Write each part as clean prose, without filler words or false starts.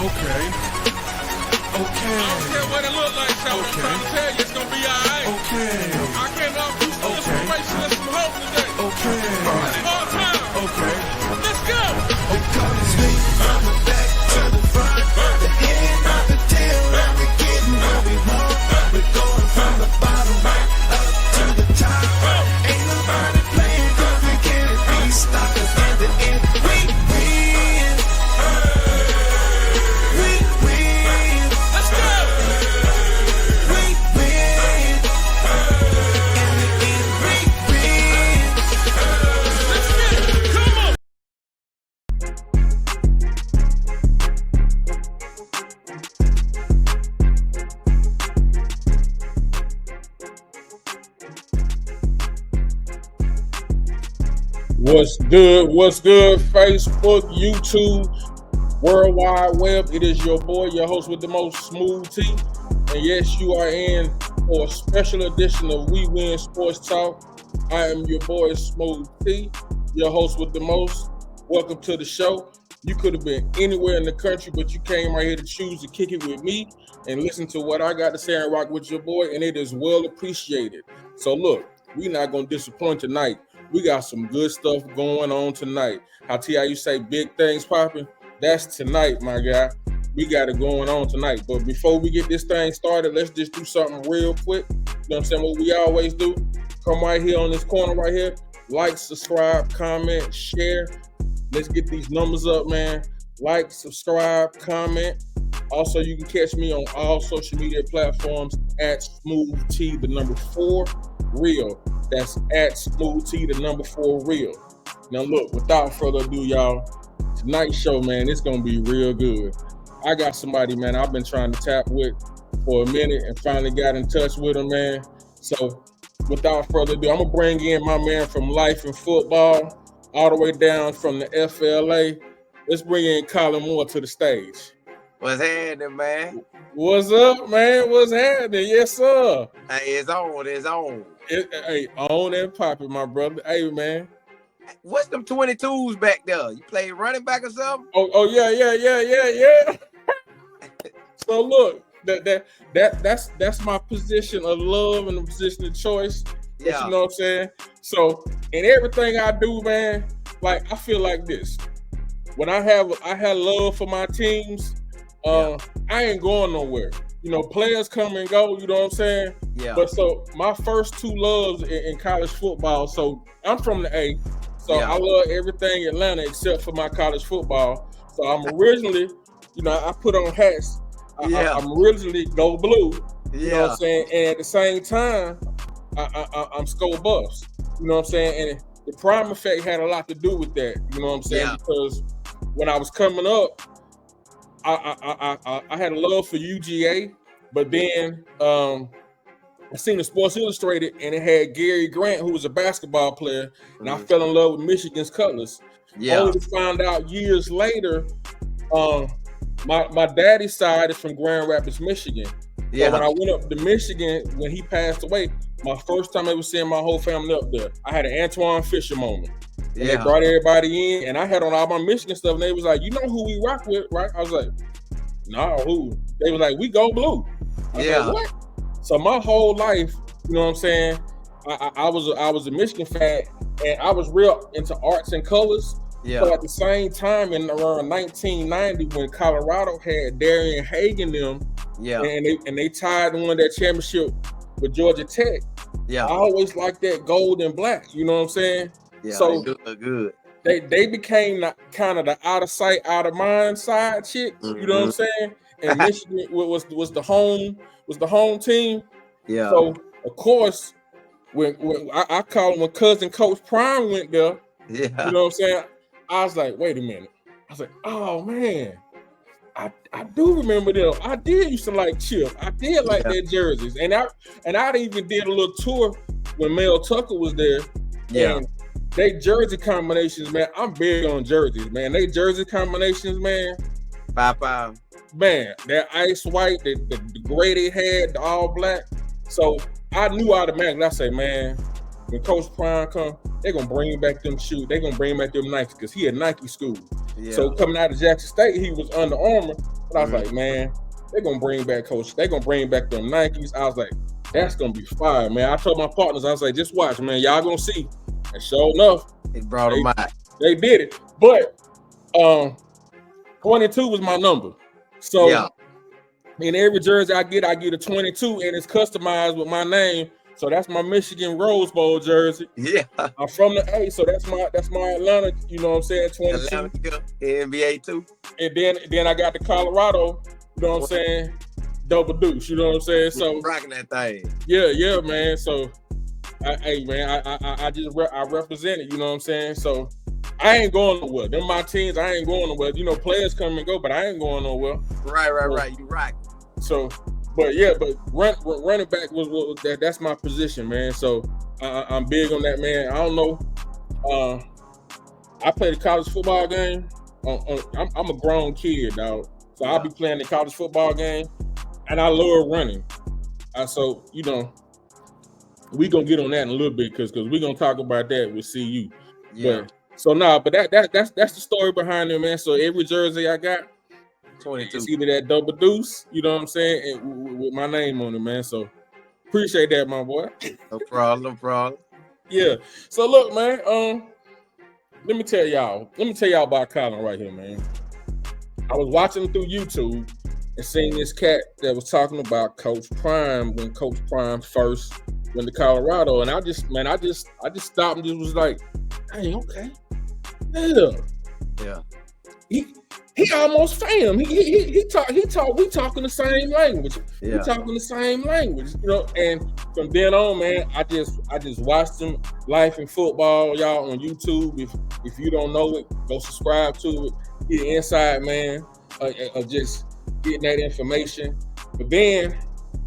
I don't care what it look like, so I'm trying to tell you it's gonna be alright. I came out with some inspiration and some hope today. It's hard time. Let's go. They call it straight from the back to the front, the head of the tail, and we're getting what we want. We're going from the bottom right up to the top. Ain't nobody playing 'cause we can't be stopped. 'Cause in the end, we win. We win. Let's go. We win. In the end, we win. Let's get it. Come on. What's good, Facebook, YouTube, World Wide Web? It is your boy, your host with the most, Smooth T. And yes, you are in for a special edition of We Win Sports Talk. I am your boy, Smooth T, your host with the most. Welcome to the show. You could have been anywhere in the country, but you came right here to choose to kick it with me and listen to what I got to say and rock with your boy, and it is well appreciated. So look, we're not going to disappoint tonight. We got some good stuff going on tonight. How you say big things popping? That's tonight, my guy. We got it going on tonight. But before we get this thing started, let's just do something real quick. You know what I'm saying? What we always do. Come right here on this corner right here. Like, subscribe, comment, share. Let's get these numbers up, man. Like, subscribe, comment. Also, you can catch me on all social media platforms at Smooth T, the number 4 real. That's at Smooth T, the number 4 real. Now look, without further ado, y'all, tonight's show, man, it's gonna be real good. I got somebody, man, I've been trying to tap with for a minute and finally got in touch with him, man. So without further ado, I'm gonna bring in my man from Life and Football, all the way down from the FLA. Let's bring in Colin Moore to the stage. What's happening, man? What's up, man? What's happening? Yes, sir. Hey, it's on. Hey, on and popping, my brother. Hey, man. What's them 22s back there? You play running back or something? Oh, yeah. So look, that's my position of love and the position of choice. Yeah. You know what I'm saying? So in everything I do, man, like I feel like this. When I had love for my teams, I ain't going nowhere. You know, players come and go, you know what I'm saying? Yeah. But so my first 2 loves in college football, so I'm from the A, so I love everything Atlanta except for my college football. So I'm originally, you know, I put on hats. I'm originally Go Blue, you know what I'm saying? And at the same time, I'm Skull Buffs, you know what I'm saying? And the prime effect had a lot to do with that, you know what I'm saying? Yeah. Because when I was coming up, I had a love for UGA, but then I seen the Sports Illustrated and it had Gary Grant, who was a basketball player, and I fell in love with Michigan's colors. Only to find out years later, my daddy's side is from Grand Rapids, Michigan. So when I went up to Michigan, when he passed away, my first time ever seeing my whole family up there, I had an Antoine Fisher moment. And they brought everybody in, and I had on all my Michigan stuff, and they was like, you know who we rock with, right? I was like, no, who? They was like, we Go Blue. I was like, what? So my whole life, you know what I'm saying, I was a Michigan fan, and I was real into arts and colors. So at the same time, in around 1990, when Colorado had Darian Hagan them, and they tied and won that championship with Georgia Tech, I always liked that gold and black, you know what I'm saying? So they look good. They became kind of the out of sight, out of mind side chicks, you know what I'm saying? And Michigan was the home team. Yeah. So of course, when I call him when cousin Coach Prime went there, you know what I'm saying? I was like, wait a minute. I was like, oh man, I do remember them. I did used to like Chip. I did like their jerseys, and I even did a little tour when Mel Tucker was there. And they jersey combinations, man. I'm big on jerseys, man. They jersey combinations, man. 5-5. Man, that ice white, the gray they had, the all black. So I knew automatically. I say, man, when Coach Prime come, they're gonna bring back them shoes. They're gonna bring back them Nikes because he had Nike school. Yeah. So coming out of Jackson State, he was Under Armour. But I was like, man, they're gonna bring back Coach. They're gonna bring back them Nikes. I was like, that's gonna be fire, man. I told my partners, I was like, just watch, man. Y'all gonna see. And sure enough, It brought them out. they did it. But 22 was my number. So Yeah. in every jersey I get a 22, and it's customized with my name. So that's my Michigan Rose Bowl jersey. Yeah. I'm from the A, so that's my Atlanta, you know what I'm saying, 22. Atlanta, NBA too. And then I got the Colorado, you know what I'm saying, double deuce, you know what I'm saying? So Rocking that thing. yeah, man. So I represent it, you know what I'm saying? So I ain't going nowhere. Them my teams, I ain't going nowhere. You know, players come and go, but I ain't going nowhere. Right. You rock. So, but running back was that's my position, man. So I'm big on that, man. I don't know. I played a college football game. I'm a grown kid, dog. So I'll be playing the college football game, and I love running. So you know, we gonna get on that in a little bit because we gonna talk about that with CU. Yeah. But that's the story behind it, man. So every jersey I got, 22. it's either that double deuce, you know what I'm saying, and with my name on it, man. So appreciate that, my boy. No problem. Yeah. So look, man. Let me tell y'all about Colin right here, man. I was watching through YouTube and seeing this cat that was talking about Coach Prime when Coach Prime first went to Colorado, and I just stopped and just was like, hey, okay, Yeah. He almost fam. We talking the same language. Yeah. We talking the same language, you know. And from then on, man, I just watched him Life in Football, y'all, on YouTube. If you don't know it, go subscribe to it. Get inside, man, of just getting that information. But then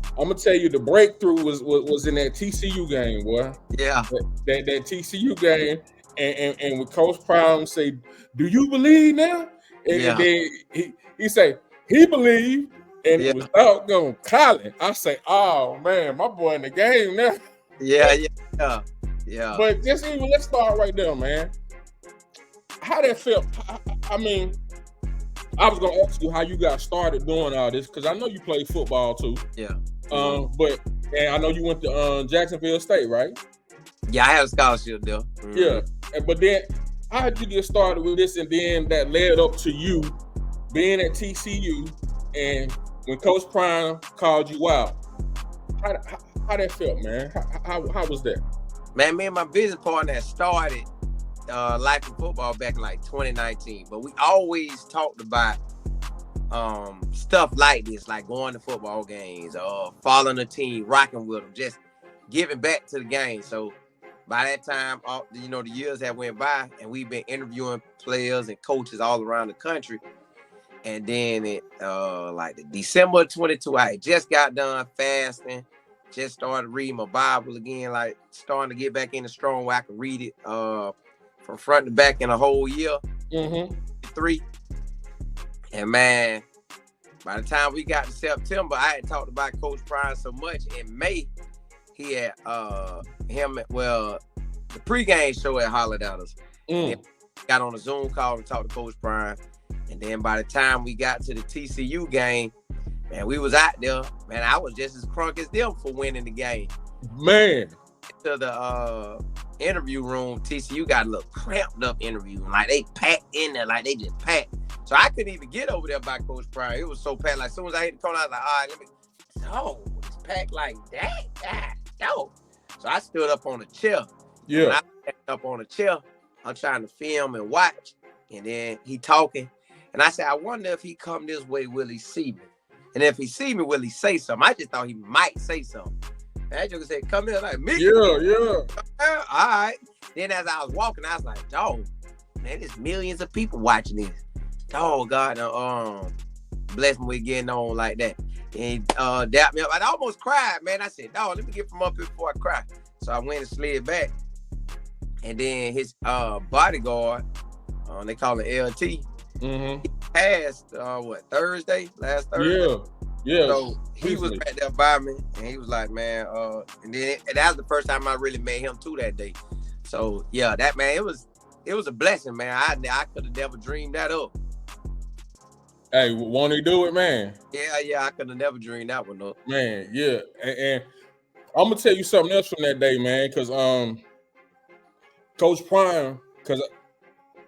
I'm gonna tell you, the breakthrough was in that TCU game, boy. Yeah. That TCU game, and with Coach Prime say, "Do you believe now?" And then he say he believed, and it was doggone Colin. I say, oh man, my boy in the game now. Yeah. But just even let's start right there, man. How that felt? I mean, I was gonna ask you how you got started doing all this because I know you played football too. Yeah. But I know you went to Jacksonville State, right? Yeah, I had a scholarship there. Mm-hmm. Yeah, but then how did you get started with this, and then that led up to you being at TCU, and when Coach Prime called you out, how that felt, man? How was that? Man, me and my business partner had started Life in Football back in like 2019, but we always talked about stuff like this, like going to football games, following a team, rocking with them, just giving back to the game. So by that time, the years that went by, and we've been interviewing players and coaches all around the country. And then like the December 22, I had just got done fasting, just started reading my Bible again, like starting to get back in the strong where I could read it from front to back in a whole year. Mm-hmm. 3. And man, by the time we got to September, I had talked about Coach Prime so much. In May, he had the pregame show at Holland Dollars. Got on a Zoom call and talked to Coach Prime. And then by the time we got to the TCU game, man, we was out there. Man, I was just as crunk as them for winning the game. Man. To the interview room, TCU got a little cramped up interview. Like they packed in there, like they just packed. So I couldn't even get over there by Coach Prime. It was so packed. Like as soon as I hit the corner, I was like, all right, it's packed like that. No. So I stood up on a chair. Yeah. When I stepped up on a chair, I'm trying to film and watch. And then he talking. And I said, I wonder if he come this way, will he see me? And if he see me, will he say something? I just thought he might say something. And that joker said, come here like me. Yeah. All right. Then as I was walking, I was like, dog, man, there's millions of people watching this. Dog, God, bless me with getting on like that. And dapped me up. I almost cried, man. I said, dog, let me get from up here before I cry. So I went and slid back. And then his bodyguard, they call it LT. Mm-hmm. He passed last Thursday? Yeah. So he was right there by me, and he was like, man, and that was the first time I really met him too that day. So yeah, that man, it was a blessing, man. I could have never dreamed that up. Hey, won't he do it, man? Yeah, I could have never dreamed that one up. Man, yeah. And I'm gonna tell you something else from that day, man, because Coach Prime, because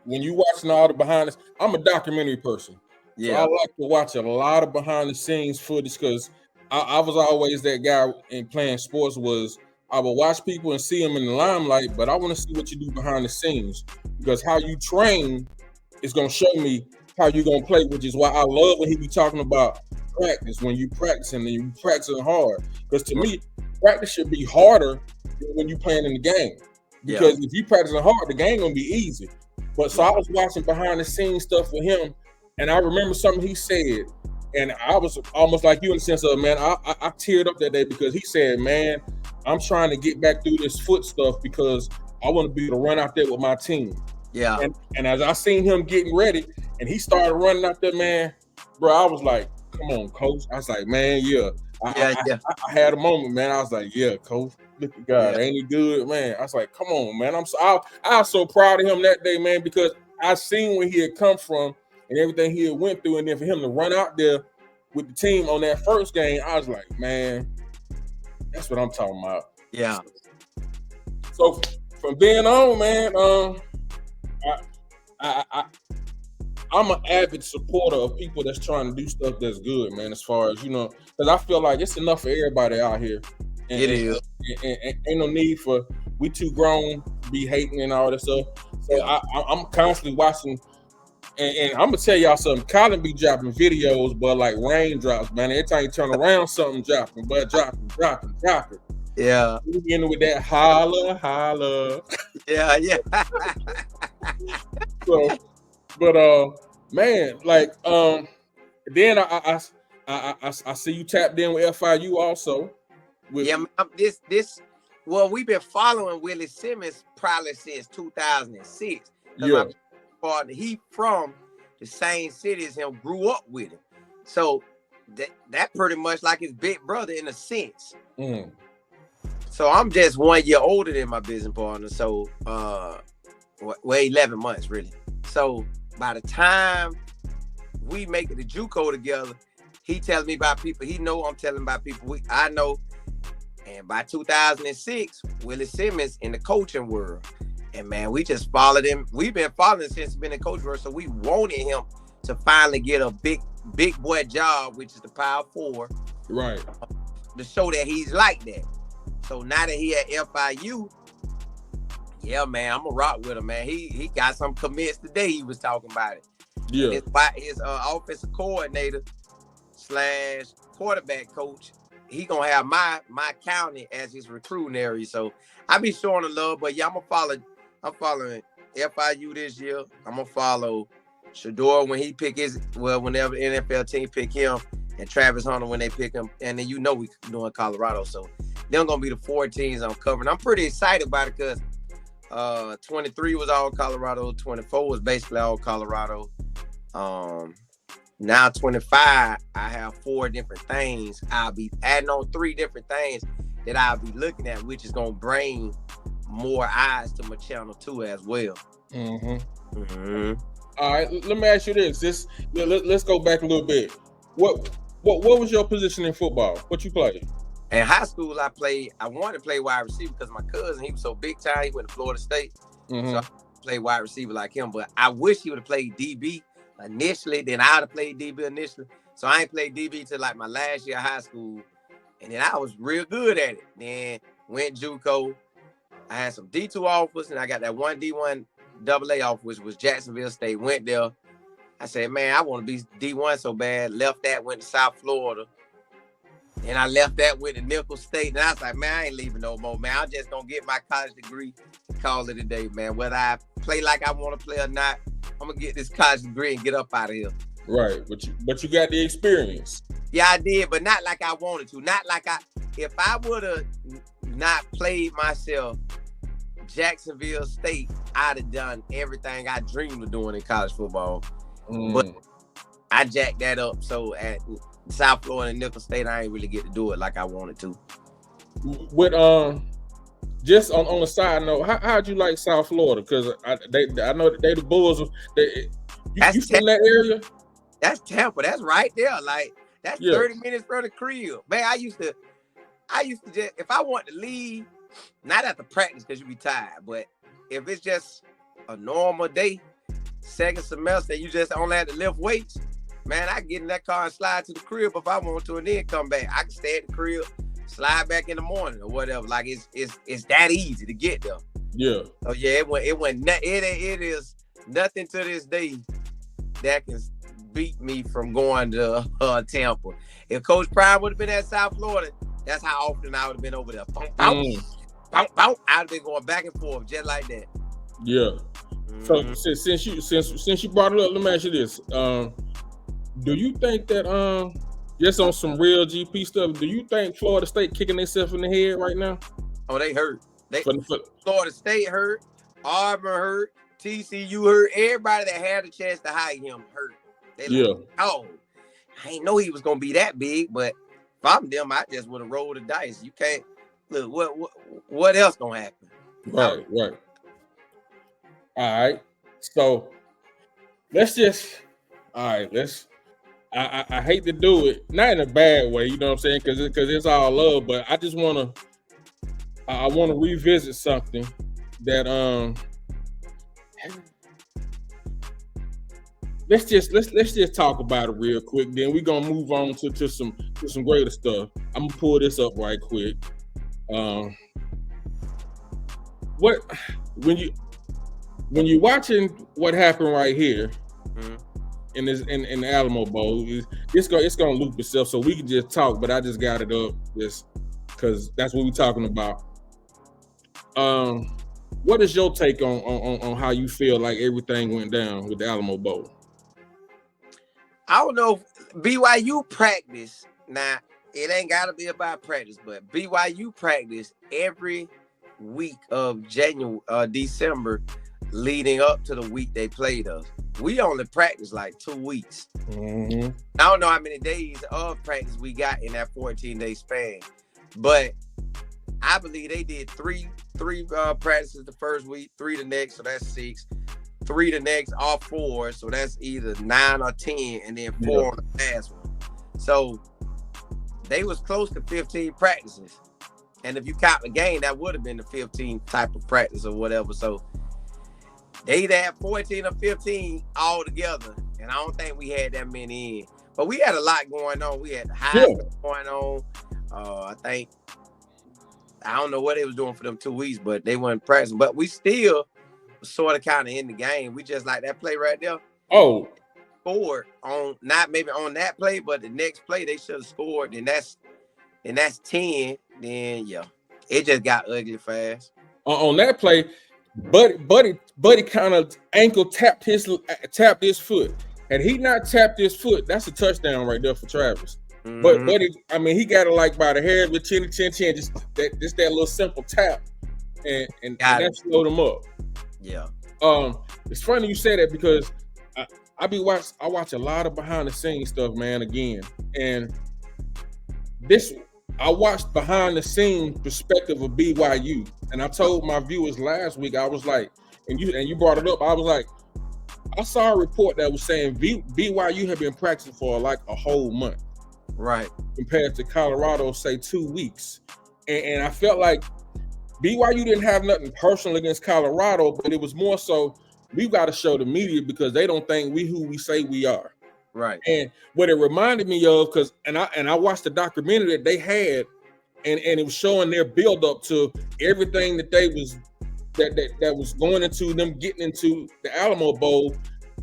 when you watching all the behind the, I'm a documentary person. So I Yeah, like to watch a lot of behind the scenes footage because I was always that guy in playing sports was I would watch people and see them in the limelight, but I want to see what you do behind the scenes because how you train is gonna show me how you're gonna play, which is why I love when he be talking about practice when you practicing and you practicing hard. Because to me, practice should be harder than when you playing in the game. Because if you practicing hard, the game gonna be easy. But so I was watching behind the scenes stuff with him, and I remember something he said, and I was almost like you in the sense of, man, I teared up that day because he said, man, I'm trying to get back through this foot stuff because I want to be able to run out there with my team. yeah. And as I seen him getting ready, and he started running out there, man, bro, I was like, come on, coach. I was like, man, yeah. I had a moment, man. I was like, yeah, coach. Look at God, ain't he good, man? I was like, come on, man. I was so proud of him that day, man, because I seen where he had come from and everything he had went through, and then for him to run out there with the team on that first game, I was like, man, that's what I'm talking about. Yeah. So from then on, man, I'm an avid supporter of people that's trying to do stuff that's good, man. As far as because I feel like it's enough for everybody out here. And, It is. And ain't no need for we too grown to be hating and all that stuff. So I'm constantly watching, and I'm gonna tell y'all something. Colin be dropping videos, but like raindrops, man. Every time you turn around, something dropping, but dropping. Yeah. We end with that holla. Yeah. So, but man, like then I see you tapped in with FIU also. Man, well, we've been following Willie Simmons probably since 2006. Yeah. My partner, he from the same city as him, grew up with him. So that pretty much like his big brother in a sense. Mm. So I'm just 1 year older than my business partner. So 11 months really. So by the time we make it to JUCO together, he tells me about people he know, I'm telling about people I know. And by 2006, Willie Simmons in the coaching world. And man, we just followed him. We've been following him since he's been in coaching world. So we wanted him to finally get a big boy job, which is the Power 4. Right. To show that he's like that. So now that he at FIU, yeah, man, I'm gonna rock with him, man. He got some commits today. He was talking about it. Yeah. His offensive coordinator / quarterback coach, he gonna have my county as his recruiting area. So I be showing the love, but yeah, I'm following FIU this year. I'm gonna follow Shador when he pick whenever NFL team pick him, and Travis Hunter when they pick him. And then we doing Colorado. So they're gonna be the 4 teams I'm covering. I'm pretty excited about it because 23 was all Colorado, 24 was basically all Colorado. Now 25, I have 4 different things. I'll be adding on 3 different things that I'll be looking at, which is gonna bring more eyes to my channel too as well. Mm-hmm. Mm-hmm. All right, let me ask you this. Let's go back a little bit. What was your position in football? What you played? In high school, I wanted to play wide receiver because my cousin, he was so big time. He went to Florida State. Mm-hmm. So I played wide receiver like him. But I wish he would have played DB initially. Then I would have played DB initially. So I ain't played DB till like my last year of high school. And then I was real good at it. Then went JUCO. I had some D2 offers, and I got that one D1 AA offer, which was Jacksonville State. Went there. I said, man, I want to be D1 so bad. Left that, went to South Florida. And I left that with the Nicholls State. And I was like, man, I ain't leaving no more, man. I'm just going to get my college degree and call it a day, man. Whether I play like I want to play or not, I'm going to get this college degree and get up out of here. Right. But you got the experience. Yeah, I did, but not like I wanted to. Not like if I would have not played myself Jacksonville State, I'd have done everything I dreamed of doing in college football. But I jacked that up. So at South Florida and Nicholls State, I ain't really get to do it like I wanted to. With just on a side note, how'd you like South Florida? Because I know that they the Bulls. You from that area? That's Tampa. That's right there. Like that's Yeah. 30 minutes from the crib. Man, I used to just, if I want to leave, not at the practice because you be tired, but if it's just a normal day, second semester, you just only have to lift weights, man, I get in that car and slide to the crib if I want to and then come back. I can stay at the crib, slide back in the morning or whatever. Like it's that easy to get there. Yeah. So yeah, it is nothing to this day that can beat me from going to Tampa. If Coach Prime would have been at South Florida, that's how often I would have been over there. I'd have been going back and forth just like that. Yeah. So since you brought it up, let me ask you this: do you think that just on some real GP stuff, do you think Florida State kicking themselves in the head right now? Oh, they hurt. Florida State hurt. Auburn hurt. TCU hurt. Everybody that had a chance to hire him hurt. They like, oh, I ain't know he was gonna be that big, but if I'm them, I just would have rolled the dice. You can't look. What else gonna happen? Right. All right. So let's just. All right. Let's. I hate to do it, not in a bad way, you know what I'm saying? Because it's all love, but I just want to. I want to revisit something that Let's just talk about it real quick. Then we're gonna move on to some greater stuff. I'm gonna pull this up right quick. When you watching what happened right here in the Alamo Bowl, it's gonna loop itself, so we can just talk. But I just got it up just because that's what we're talking about. What is your take on how you feel like everything went down with the Alamo Bowl? I don't know. BYU practice. Now, it ain't got to be about practice, but BYU practice every week of December leading up to the week they played us. We only practiced like 2 weeks. I don't know how many days of practice we got in that 14-day span, but I believe they did three practices the first week, 3 the next, so that's 6. 3 the next, all 4, so that's either 9 or 10, and then 4 on the last one. So they was close to 15 practices, and if you count the game, that would have been the 15th type of practice or whatever. So they had 14 or 15 all together, and I don't think we had that many in. But we had a lot going on. We had the Heisman going on. I don't know what they was doing for them 2 weeks, but they weren't practicing. But we still sort of kind of in the game. We just like that play right there. Oh, scored on, not maybe on that play, but the next play they should have scored. Then that's 10. Then yeah, it just got ugly fast. On that play, Buddy kind of ankle tapped his foot. Had he not tapped his foot, that's a touchdown right there for Travis. But Buddy, I mean, he got it like by the hair of the chin, just that little simple tap, and that slowed him up. Yeah. It's funny you say that because I watch a lot of behind the scenes stuff, man. Again, and I watched behind the scenes perspective of BYU, and I told my viewers last week, I was like, and you brought it up, I was like, I saw a report that was saying BYU had been practicing for like a whole month, right? Compared to Colorado, say 2 weeks, and I felt like BYU didn't have nothing personal against Colorado, but it was more so we've got to show the media because they don't think we who we say we are. Right. And what it reminded me of, because I watched the documentary that they had, and it was showing their build up to everything that they was that was going into them getting into the Alamo Bowl.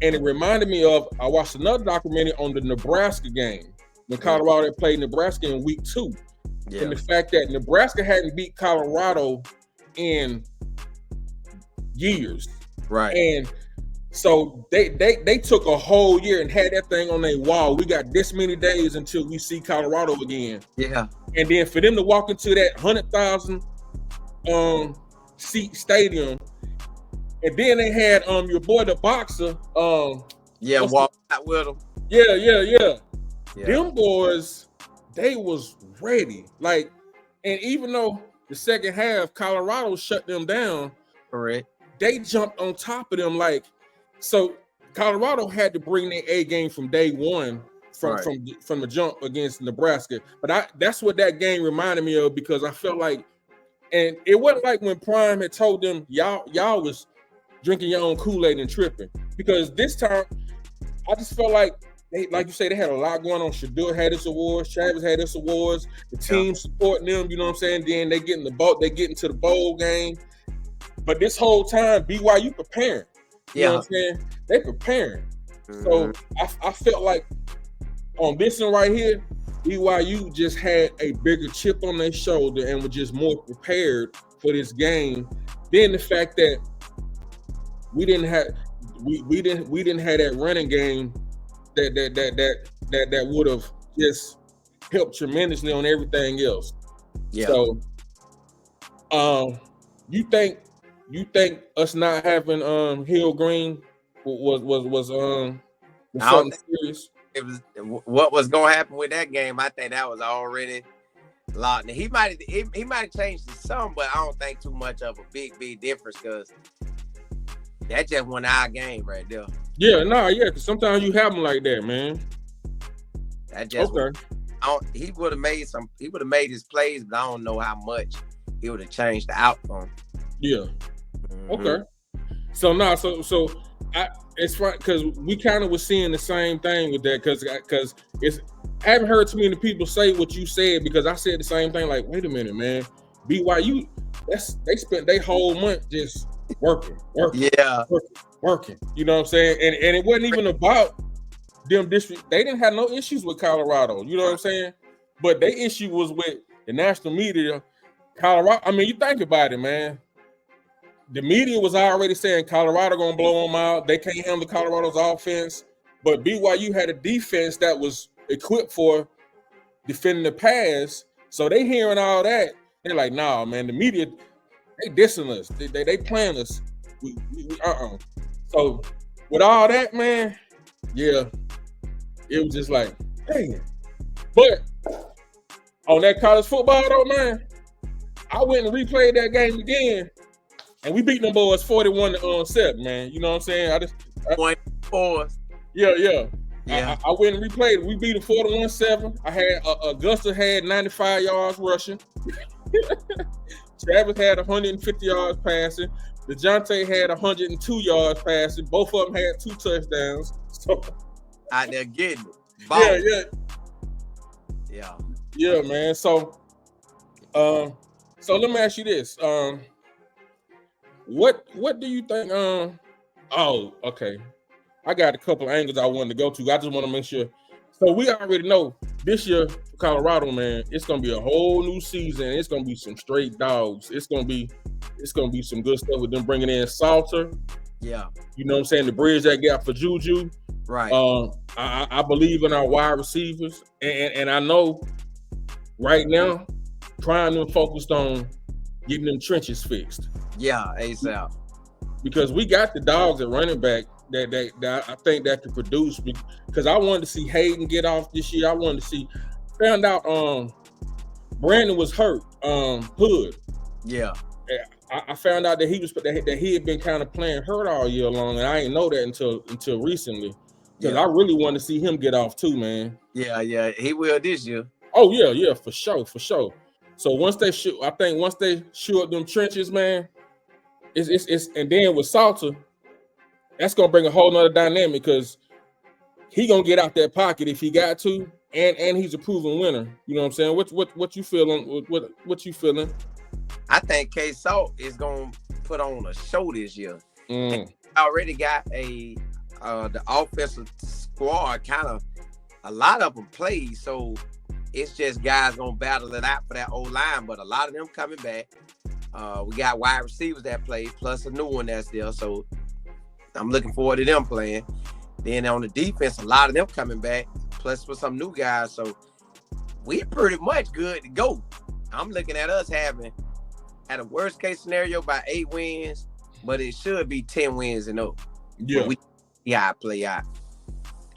And it reminded me of, I watched another documentary on the Nebraska game when Colorado had played Nebraska in week 2. Yeah. And the fact that Nebraska hadn't beat Colorado in years. Right. And so they took a whole year and had that thing on their wall. We got this many days until we see Colorado again. Yeah. And then for them to walk into that 100,000 seat stadium, and then they had your boy the boxer. Walk out with them. Yeah. Them boys, they was ready. Like, and even though the second half Colorado shut them down, correct, they jumped on top of them like. So Colorado had to bring their A game from day one from the jump against Nebraska. But that's what that game reminded me of, because I felt like, and it wasn't like when Prime had told them y'all was drinking your own Kool-Aid and tripping, because this time I just felt like like you say, they had a lot going on. Shador had his awards, Travis had his awards, the team supporting them, you know what I'm saying? Then they get into the bowl game. But this whole time, BYU preparing. You know what I'm saying? They preparing. So I felt like on this one right here, BYU just had a bigger chip on their shoulder and were just more prepared for this game. Then the fact that we didn't have that running game that would have just helped tremendously on everything else. Yeah. So you think us not having Hill Green was something serious? It was what was gonna happen with that game. I think that was already locked. He might have changed it some, but I don't think too much of a big difference, because that just won our game right there. Yeah, because sometimes you have them like that, man. That just he would have made his plays, but I don't know how much he would have changed the outcome. Yeah. Okay. So it's fine, because we kind of was seeing the same thing with that, because I haven't heard too many people say what you said, because I said the same thing. Like, wait a minute, man, BYU, they spent their whole month just working. Working. You know what I'm saying? And it wasn't even about them district. They didn't have no issues with Colorado. You know what I'm saying? But their issue was with the national media. Colorado. I mean, you think about it, man. The media was already saying Colorado gonna blow them out. They can't handle Colorado's offense. But BYU had a defense that was equipped for defending the pass. So they hearing all that. They're like, nah, man, the media, they dissing us. They playing us. We So with all that, man, yeah, it was just like, dang. But on that college football though, man, I went and replayed that game again. And we beat them boys 41-7, man. You know what I'm saying? Yeah. I went and replayed it. We beat them 41-7. I had Augusta had 95 yards rushing. Travis had 150 yards passing. DeJounte had 102 yards passing. Both of them had 2 touchdowns. So out there getting it. Yeah, man. So let me ask you this. What do you think? Okay. I got a couple of angles I wanted to go to. I just want to make sure. So we already know this year for Colorado, man, it's gonna be a whole new season. It's gonna be some straight dogs. It's gonna be some good stuff with them bringing in Salter. Yeah. You know what I'm saying? The bridge that gap for Juju. Right. I believe in our wide receivers, and I know right now, Prime them focused on getting them trenches fixed. Yeah, ASAP. Because we got the dogs at running back that I think that could produce. Because I wanted to see Hayden get off this year. Found out Brandon was hurt. Hood. Yeah. I found out that he had been kind of playing hurt all year long, and I didn't know that until recently. Because I really wanted to see him get off too, man. Yeah, he will this year. Oh yeah, for sure. So once they shoot up them trenches, man, it's and then with Salter, that's gonna bring a whole nother dynamic, because he gonna get out that pocket if he got to, and he's a proven winner. You know what I'm saying? What you feeling? What you feeling? I think K Salt is gonna put on a show this year. Already got the offensive squad, kind of a lot of them played, so it's just guys gonna battle it out for that old line. But a lot of them coming back. We got wide receivers that play, plus a new one that's there. So I'm looking forward to them playing. Then on the defense, a lot of them coming back, plus with some new guys. So we pretty much good to go. I'm looking at us having, at a worst case scenario, by 8 wins, but it should be 10 wins and up. Yeah. Play out.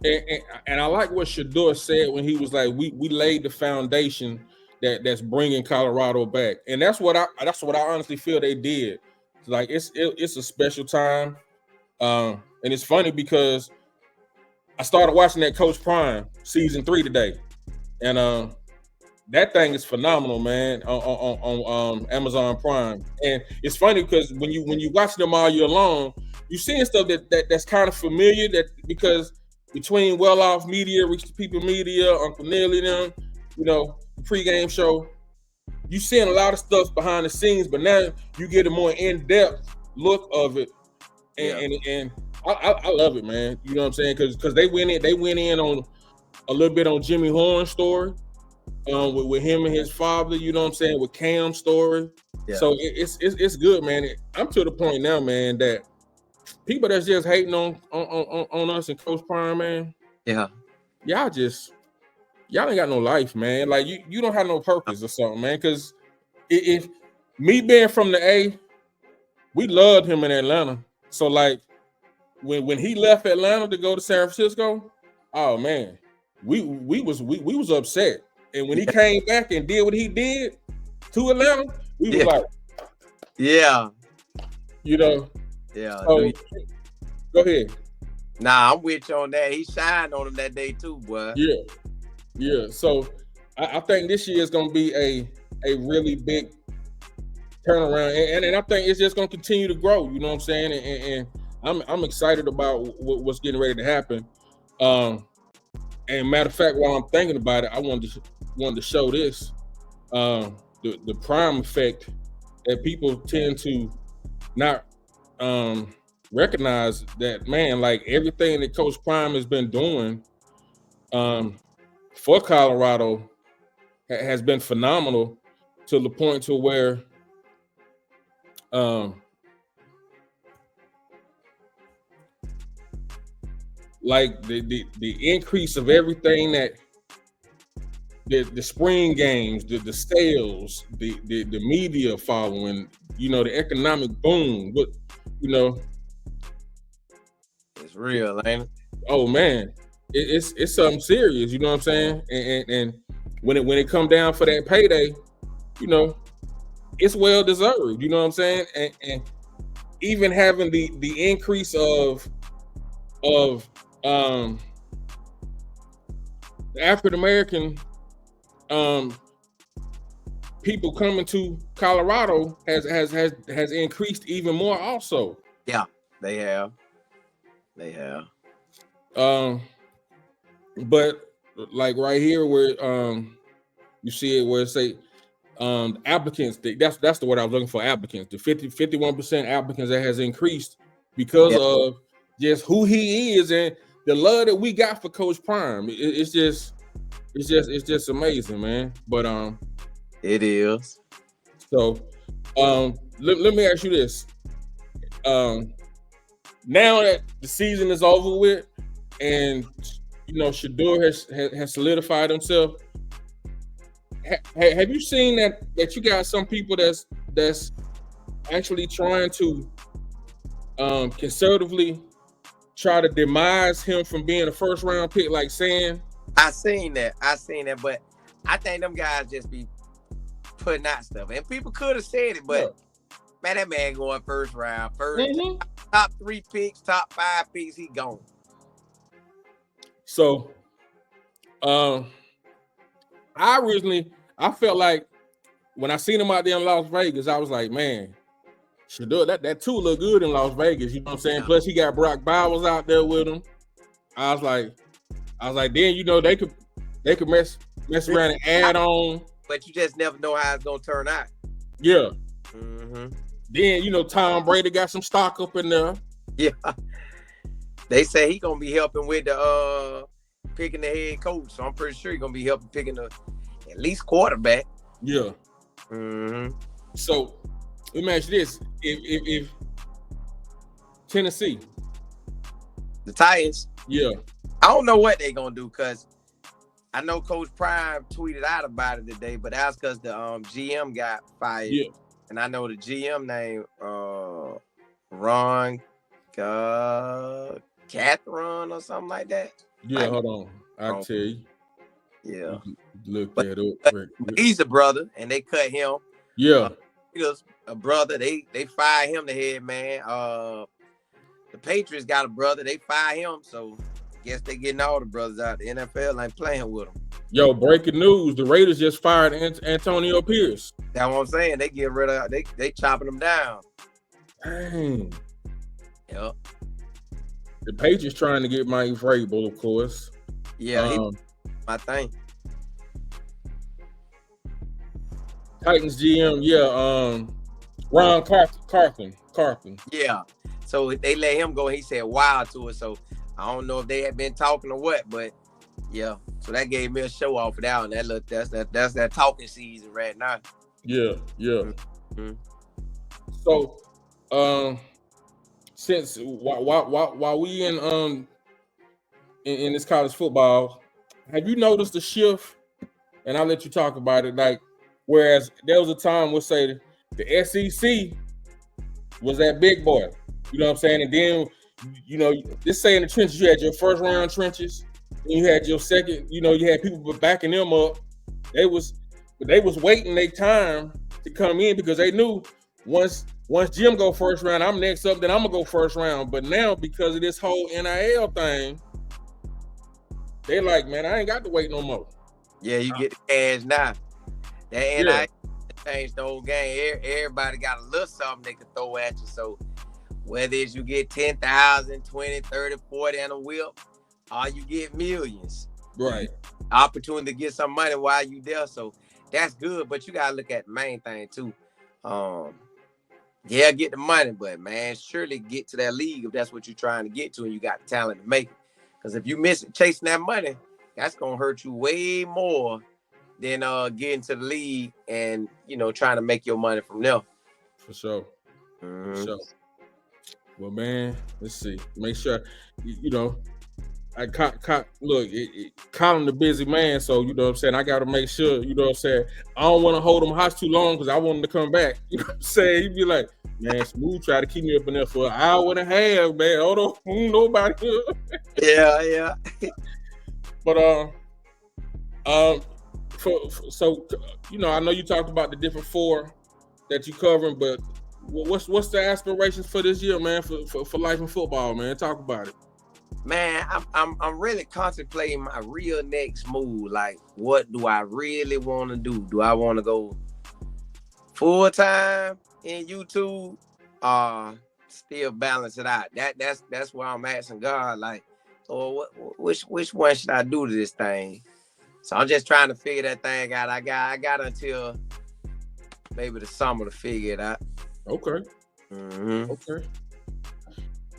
And I like what Shador said when he was like, we laid the foundation that's bringing Colorado back, and that's what I honestly feel they did. Like it's a special time. And it's funny because I started watching that Coach Prime season 3 today, and that thing is phenomenal, man, on Amazon Prime. And it's funny because when you watch them all year long, you seeing stuff that's kind of familiar. That because between Well Off Media, Reach the People Media, Uncle Nearly them, the pregame show, you seeing a lot of stuff behind the scenes, but now you get a more in-depth look of it, and I love it, man. You know what I'm saying? Because they went in on a little bit on Jimmy Horn's story, with him and his father. You know what I'm saying? With Cam's story. Yeah. So it's good, man. I'm to the point now, man, that people that's just hating on us and Coach Prime, man. Yeah. Y'all ain't got no life, man. Like you don't have no purpose or something, man. Because if me being from the A, we loved him in Atlanta. So like when he left Atlanta to go to San Francisco, oh man, we was upset. And when he came back and did what he did to Atlanta, we was like, yeah. So, go ahead. Nah, I'm with you on that. He shined on him that day too, boy. Yeah. So I think this year is gonna be a really big turnaround, and I think it's just gonna continue to grow. You know what I'm saying? And I'm excited about what's getting ready to happen. And matter of fact, while I'm thinking about it, I wanted to show this, the prime effect that people tend to not recognize. That, man, like everything that Coach Prime has been doing for Colorado has been phenomenal, to the point to where like the increase of everything, that the spring games, the sales, the media following, the economic boom, but it's real, ain't it? Oh man, it's something serious. You know what I'm saying? And when it come down for that payday, it's well deserved. You know what I'm saying? And even having the increase of the African American people coming to Colorado has increased even more also. Yeah, they have. But like right here where you see it where it say applicants, that's the word I was looking for, applicants. The 51% applicants that has increased because of just who he is and the love that we got for Coach Prime. It's just amazing, man. But it is. So let me ask you this. Now that the season is over with and Shedeur has solidified himself, have you seen that you got some people that's actually trying to conservatively try to demise him from being a first round pick, like saying? I seen that, but I think them guys just be putting out stuff, and people could have said it, but man, that man going first round, top 3 picks, top 5 picks, he gone. So, I felt like when I seen him out there in Las Vegas, I was like, man, Shedeur, that too look good in Las Vegas. You know what I'm saying? Yeah. Plus, he got Brock Bowers out there with him. I was like, then they could mess around and add on. But you just never know how it's gonna turn out. Yeah. Mm-hmm. Then Tom Brady got some stock up in there. Yeah. They say he gonna be helping with the picking the head coach, so I'm pretty sure he's gonna be helping picking the at least quarterback. Yeah. Mm-hmm. So let me ask you this: if Tennessee, the Titans, I don't know what they gonna do, because I know Coach Prime tweeted out about it today, but that's because the GM got fired. Yeah. And I know the GM name Ron Catherine or something like that. Yeah, hold on. I'll tell you. Yeah. Look that up. But he's a brother, and they cut him. Yeah. He was a brother. They fired him, the head man. The Patriots got a brother. They fire him, so guess they getting all the brothers out. The NFL ain't playing with them. Yo, breaking news: the Raiders just fired Antonio Pierce. That's what I'm saying. They get rid of. They chopping them down. Dang. Yep. The Patriots trying to get Mike Vrabel, of course. Yeah, my thing. Titans GM, yeah. Ron Carthen. Yeah. So they let him go. He said wow to it. So I don't know if they had been talking or what, but yeah. So that gave me a show off of that one. That's that talking season right now. Yeah. Mm-hmm. So, since while we in this college football, have you noticed the shift? And I'll let you talk about it. Like, whereas there was a time, we'll say the SEC was that big boy. You know what I'm saying? And then, you know, just say in the trenches, you had your first round trenches, and you had your second. You know, you had people backing them up. They was waiting their time to come in because they knew once Jim go first round, I'm next up, then I'm gonna go first round. But now because of this whole NIL thing, they like, man, I ain't got to wait no more. Yeah, you get the cash now. That NIL changed the whole game. Everybody got a little something they can throw at you. So whether it's you get 10,000, 20, 30, 40 and a whip, or you get millions. Right. Opportunity to get some money while you there. So that's good. But you gotta look at the main thing too. Yeah, get the money, but man, surely get to that league if that's what you're trying to get to and you got the talent to make it. Because if you miss it chasing that money, that's gonna hurt you way more than getting to the league and trying to make your money from there. For sure. Mm-hmm. For sure. Well, man, let's see. Make sure I look, Colin the busy man, so you know what I'm saying. I got to make sure, you know what I'm saying. I don't want to hold him hostage too long because I want him to come back. You know what I'm saying? He'd be like, man, Smooth try to keep me up in there for an hour and a half, man. Hold on, nobody here. Yeah. But so I know you talked about the different four that you covering, but what's the aspirations for this year, man? For life in football, man. Talk about it. Man, I'm really contemplating my real next move. Like, what do I really want to do? Do I want to go full time in YouTube, still balance it out? That's where I'm asking God. Like, which one should I do to this thing? So I'm just trying to figure that thing out. I got until maybe the summer to figure it out. Okay. Mm-hmm. Okay.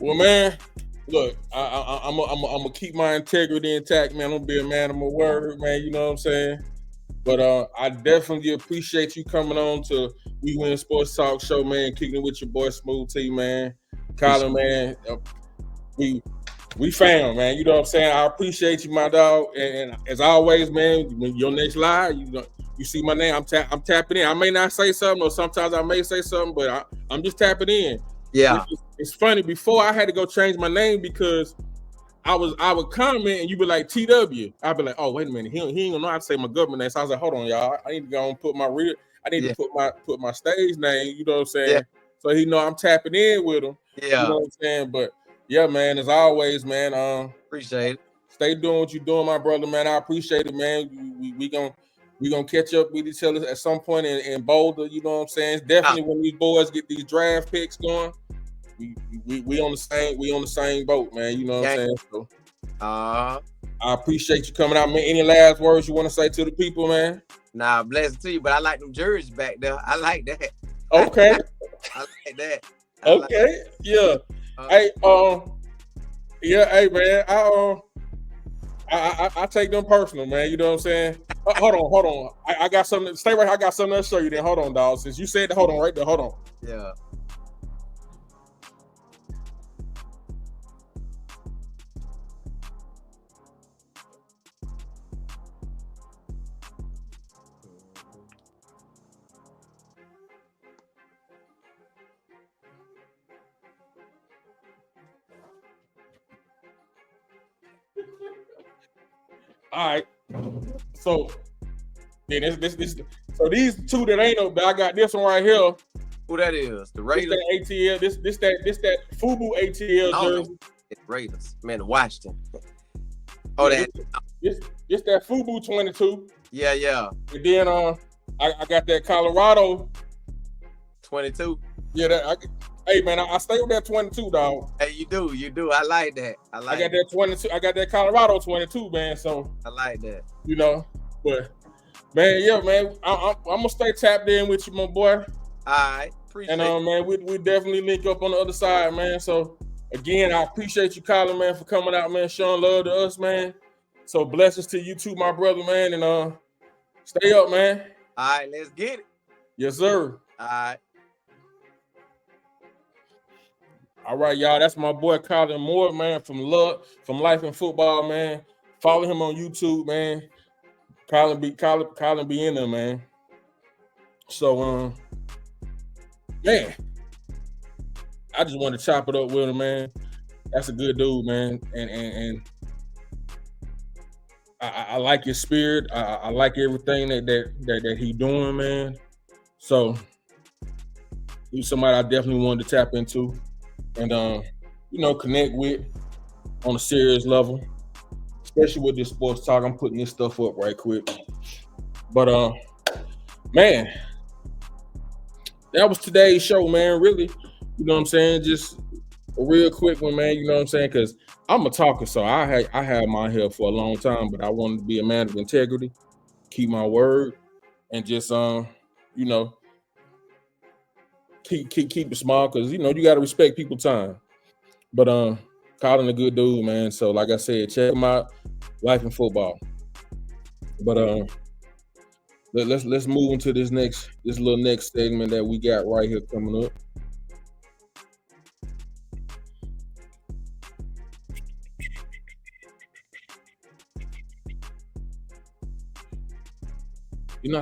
Well, man. Look, I'm gonna keep my integrity intact, man. I'm gonna be a man of my word, man. You know what I'm saying? But I definitely appreciate you coming on to We Win Sports Talk Show, man. Kicking it with your boy Smooth T, man. Colin, man. We found, man. You know what I'm saying? I appreciate you, my dog. And as always, man, when your next live, you see my name, I'm tapping in. I may not say something, or sometimes I may say something, but I'm just tapping in. Yeah. It's funny. Before I had to go change my name because I would comment and you be like TW. I'd be like, oh wait a minute, he ain't gonna know how to say my government name. So I was like, hold on, y'all. I need to go and put my to put my stage name. You know what I'm saying? Yeah. So he know I'm tapping in with him. Yeah. You know what I'm saying? But yeah, man. As always, man. Appreciate it. Stay doing what you're doing, my brother, man. I appreciate it, man. We gonna catch up with each other at some point in Boulder. You know what I'm saying? It's definitely when these boys get these draft picks going. We on the same boat, man. You know what I'm saying? So, I appreciate you coming out, man. Any last words you want to say to the people, man? Nah, blessing to you, but I like them jerseys back there. I like that. Okay. I like that. Okay. Yeah. Hey, man. I take them personal, man. You know what I'm saying? Hold on. I got something. Stay right here. I got something else to show you. Then hold on, dog. Since you said that, hold on right there. Hold on. Yeah. All right. So then this so these two that ain't no, but I got this one right here. Who that is? The This Raiders? that ATL. This that FUBU ATL No, no. jersey. It's Raiders. Man, the Washington. Oh, that. This that FUBU 22. Yeah. And then I got that Colorado 22. Yeah, hey man, I stay with that 22, dog. Hey, you do. I like that. I got that 22. I got that Colorado 22, man. So I like that. You know, but man, yeah, man, I'm gonna stay tapped in with you, my boy. All right, appreciate And man, we definitely link up on the other side, man. So again, I appreciate you, Colin, man, for coming out, man, showing love to us, man. So blessings to you too, my brother, man, and stay up, man. All right, let's get it. Yes, sir. All right. All right, y'all. That's my boy Colin Moore, man, from Life in Football, man. Follow him on YouTube, man. Colin be in there, man. So man, I just want to chop it up with him, man. That's a good dude, man. And I like his spirit. I like everything that he doing, man. So he's somebody I definitely wanted to tap into and connect with on a serious level, especially with this sports talk. I'm putting this stuff up right quick. But man, that was today's show, man. Really, you know what I'm saying? Just a real quick one, man. You know what I'm saying? Because I'm a talker, so I had my hair for a long time, but I wanted to be a man of integrity, keep my word, and just keep it small, because you got to respect people's time. But Colin a good dude, man. So like I said, check him out, Life in Football. But let's move into this little next segment that we got right here coming up.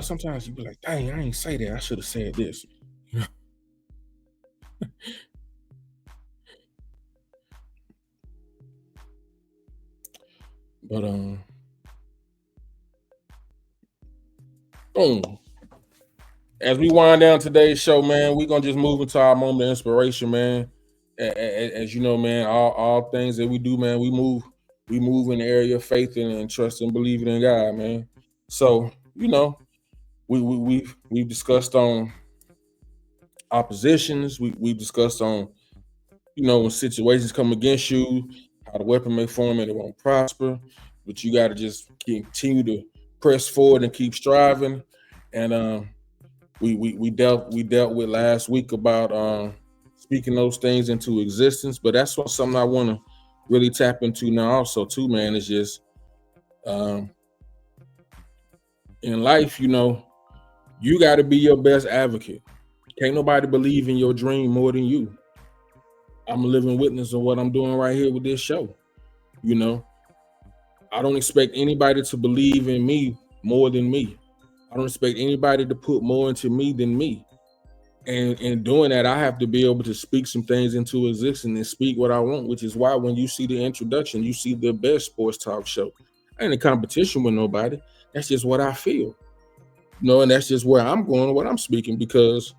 Sometimes you be like, dang, I ain't say that. I should have said this. But boom. As we wind down today's show, man, we're gonna just move into our moment of inspiration, man. As you know, man, all things that we do, man, we move in the area of faith and trust and believing in God, man. So, we've discussed on oppositions, we've discussed on, when situations come against you, how the weapon may form and it won't prosper, but you got to just continue to press forward and keep striving. And we dealt with last week about speaking those things into existence, but that's something I want to really tap into now also too, man. Is just in life, you got to be your best advocate. Can't nobody believe in your dream more than you. I'm a living witness of what I'm doing right here with this show. I don't expect anybody to believe in me more than me. I don't expect anybody to put more into me than me. And in doing that, I have to be able to speak some things into existence and speak what I want, which is why when you see the introduction, you see the best sports talk show. I ain't in competition with nobody. That's just what I feel. And that's just where I'm going, what I'm speaking, because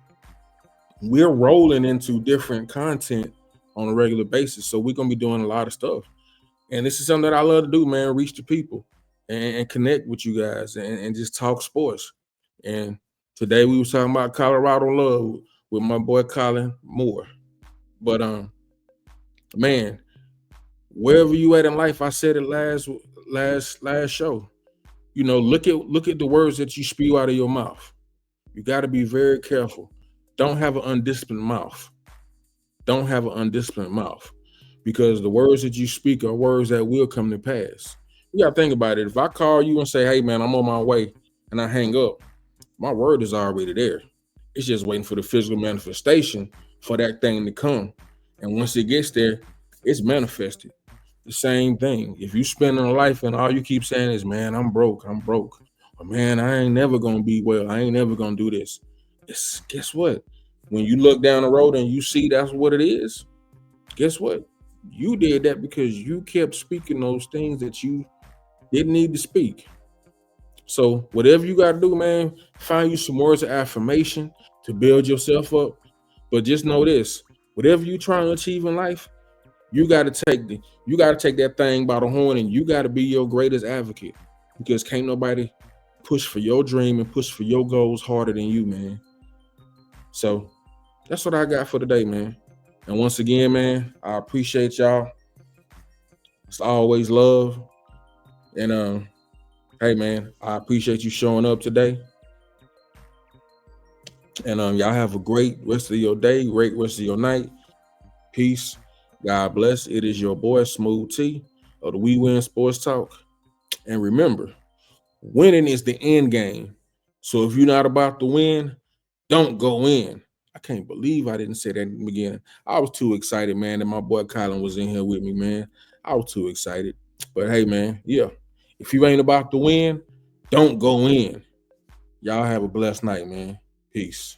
we're rolling into different content on a regular basis. So we're going to be doing a lot of stuff. And this is something that I love to do, man, reach the people and connect with you guys and just talk sports. And today we was talking about Colorado love with my boy Colin Moore. But man, wherever you at in life, I said it last show. Look at the words that you spew out of your mouth. You got to be very careful. Don't have an undisciplined mouth. Don't have an undisciplined mouth, because the words that you speak are words that will come to pass. You got to think about it. If I call you and say, hey, man, I'm on my way, and I hang up, my word is already there. It's just waiting for the physical manifestation for that thing to come. And once it gets there, it's manifested. The same thing. If you spend a life and all you keep saying is, man, I'm broke. Or, man, I ain't never going to be well. I ain't never going to do this. Guess what? When you look down the road and you see that's what it is, guess what? You did that because you kept speaking those things that you didn't need to speak. So whatever you got to do, man, find you some words of affirmation to build yourself up. But just know this: whatever you trying to achieve in life, you gotta take that thing by the horn, and you gotta be your greatest advocate, because can't nobody push for your dream and push for your goals harder than you, man. So that's what I got for today, man. And once again, man, I appreciate y'all. It's always love. And hey, man, I appreciate you showing up today. And y'all have a great rest of your day, great rest of your night. Peace. God bless. It is your boy Smooth T of the We Win Sports Talk. And remember, winning is the end game. So if you're not about to win, don't go in. I can't believe I didn't say that in the beginning. I was too excited, man, that my boy Colin was in here with me, man. I was too excited. But hey, man, yeah. If you ain't about to win, don't go in. Y'all have a blessed night, man. Peace.